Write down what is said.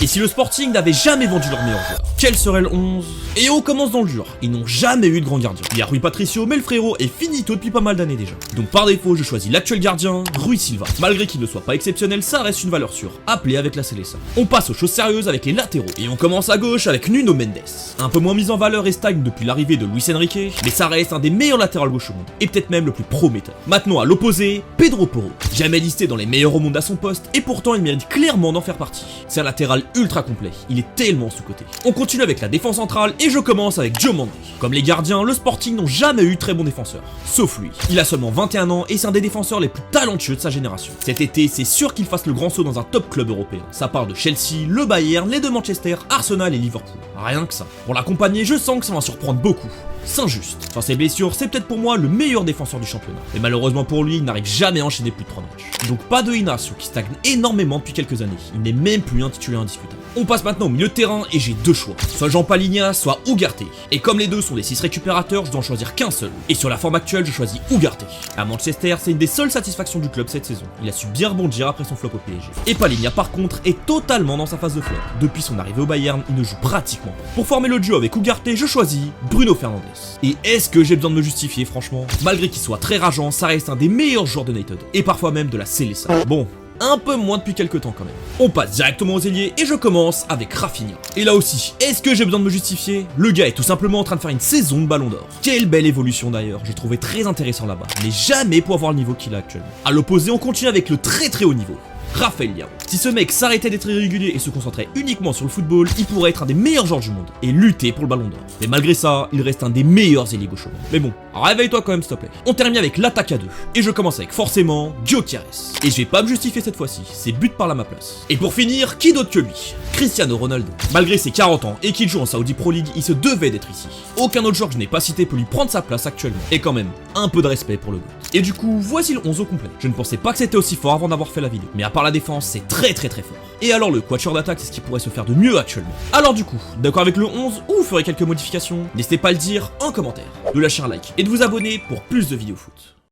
Et si le Sporting n'avait jamais vendu leur meilleur joueur, quel serait le 11? Et on commence dans le dur, ils n'ont jamais eu de grand gardien. Il y a Rui Patricio, mais le frérot est finito depuis pas mal d'années déjà. Donc par défaut, je choisis l'actuel gardien, Rui Silva. Malgré qu'il ne soit pas exceptionnel, ça reste une valeur sûre, appelée avec la Seleção. On passe aux choses sérieuses avec les latéraux, et on commence à gauche avec Nuno Mendes. Un peu moins mis en valeur et stagne depuis l'arrivée de Luis Enrique, mais ça reste un des meilleurs latérales gauche au monde, et peut-être même le plus prometteur. Maintenant à l'opposé, Pedro Porro. Jamais listé dans les meilleurs au monde à son poste, et pourtant il mérite clairement d'en faire partie. C'est un latéral ultra complet, il est tellement sous-coté. On continue avec la défense centrale, et je commence avec Joe Mandé. Comme les gardiens, le Sporting n'ont jamais eu très bons défenseurs, sauf lui. Il a seulement 21 ans, et c'est un des défenseurs les plus talentueux de sa génération. Cet été, c'est sûr qu'il fasse le grand saut dans un top club européen. Ça part de Chelsea, le Bayern, les deux Manchester, Arsenal et Liverpool. Rien que ça. Pour l'accompagner, je sens que ça va surprendre beaucoup. Saint-Just. Sans ses blessures, c'est peut-être pour moi le meilleur défenseur du championnat. Mais malheureusement pour lui, il n'arrive jamais à enchaîner plus de 3 matchs. Donc pas de Inacio qui stagne énormément depuis quelques années. Il n'est même plus un titulaire indiscutable. On passe maintenant au milieu de terrain et j'ai deux choix. Soit Jean Palhinha, soit Ugarte. Et comme les deux sont des 6 récupérateurs, je dois en choisir qu'un seul. Et sur la forme actuelle, je choisis Ugarte. À Manchester, c'est une des seules satisfactions du club cette saison. Il a su bien rebondir après son flop au PSG. Et Palhinha par contre est totalement dans sa phase de flop. Depuis son arrivée au Bayern, il ne joue pratiquement pas. Pour former le duo avec Ugarte, je choisis Bruno Fernandes. Et est-ce que j'ai besoin de me justifier franchement? Malgré qu'il soit très rageant, ça reste un des meilleurs joueurs de United. Et parfois même de la Seleção. Bon, un peu moins depuis quelques temps quand même. On passe directement aux ailiers et je commence avec Rafinha. Et là aussi, est-ce que j'ai besoin de me justifier? Le gars est tout simplement en train de faire une saison de ballon d'or. Quelle belle évolution d'ailleurs, j'ai trouvé très intéressant là-bas, mais jamais pour avoir le niveau qu'il a actuellement. À l'opposé, on continue avec le très haut niveau. Raphaël Leão. Si ce mec s'arrêtait d'être irrégulier et se concentrait uniquement sur le football, il pourrait être un des meilleurs joueurs du monde et lutter pour le ballon d'or. Mais malgré ça, il reste un des meilleurs ailiers gauche au monde. Mais bon, réveille-toi quand même s'il te plaît. On termine avec l'attaque à deux. Et je commence avec forcément Gyökeres. Et je vais pas me justifier cette fois-ci, c'est but par là ma place. Et pour finir, qui d'autre que lui? Cristiano Ronaldo. Malgré ses 40 ans et qu'il joue en Saudi Pro League, il se devait d'être ici. Aucun autre joueur que je n'ai pas cité peut lui prendre sa place actuellement. Et quand même, un peu de respect pour le GOAT. Et du coup, voici le 11 au complet. Je ne pensais pas que c'était aussi fort avant d'avoir fait la vidéo. Mais à part la défense, c'est très fort. Et alors le quatuor d'attaque, c'est ce qui pourrait se faire de mieux actuellement. Alors du coup, d'accord avec le 11 ou vous ferez quelques modifications? N'hésitez pas à le dire en commentaire, de lâcher un like et de vous abonner pour plus de vidéos foot.